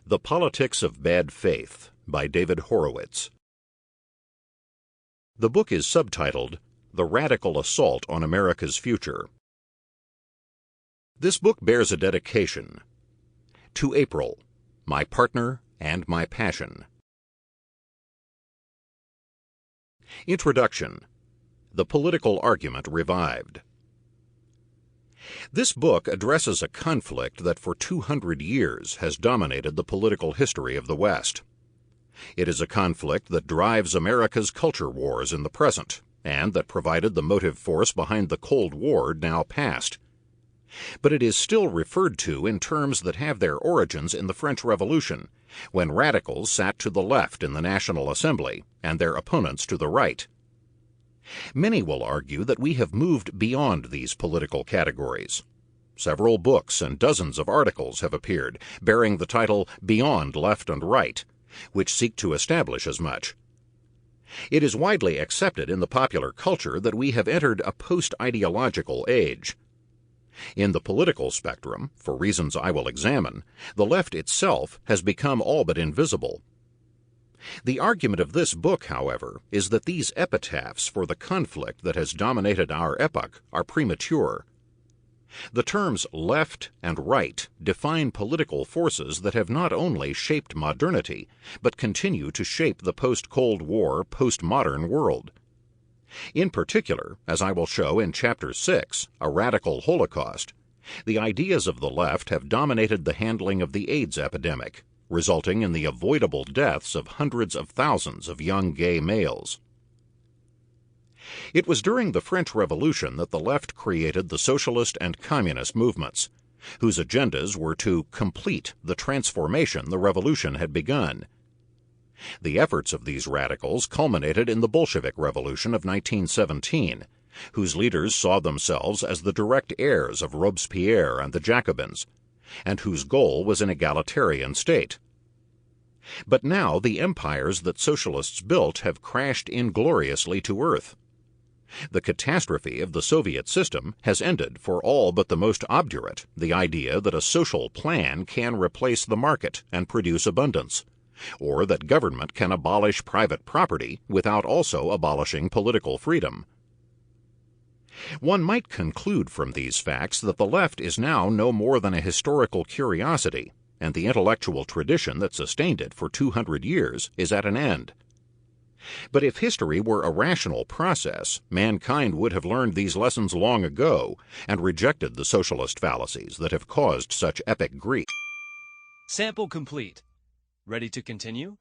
The Politics of Bad Faith by David Horowitz. The book is subtitled, The Radical Assault on America's Future. This book bears a dedication to April, my partner and my passion. Introduction. The Political Argument Revived. This book addresses a conflict that for 200 years has dominated the political history of the West. It is a conflict that drives America's culture wars in the present, and that provided the motive force behind the Cold War now past. But it is still referred to in terms that have their origins in the French Revolution, when radicals sat to the left in the National Assembly and their opponents to the right. Many will argue that we have moved beyond these political categories. Several books and dozens of articles have appeared bearing the title Beyond Left and Right, which seek to establish as much. It is widely accepted in the popular culture that we have entered a post-ideological age. In the political spectrum, for reasons I will examine, the left itself has become all but invisible. The argument of this book, however, is that these epitaphs for the conflict that has dominated our epoch are premature. The terms left and right define political forces that have not only shaped modernity, but continue to shape the post-Cold War, postmodern world. In particular, as I will show in Chapter 6, A Radical Holocaust, the ideas of the left have dominated the handling of the AIDS epidemic, resulting in the avoidable deaths of hundreds of thousands of young gay males. It was during the French Revolution that the left created the socialist and communist movements, whose agendas were to complete the transformation the revolution had begun. The efforts of these radicals culminated in the Bolshevik Revolution of 1917, whose leaders saw themselves as the direct heirs of Robespierre and the Jacobins, and whose goal was an egalitarian state. But now the empires that socialists built have crashed ingloriously to earth. The catastrophe of the Soviet system has ended for all but the most obdurate the idea that a social plan can replace the market and produce abundance, or that government can abolish private property without also abolishing political freedom. One might conclude from these facts that the left is now no more than a historical curiosity, and the intellectual tradition that sustained it for 200 years is at an end. But if history were a rational process, mankind would have learned these lessons long ago and rejected the socialist fallacies that have caused such epic grief. Sample complete. Ready to continue?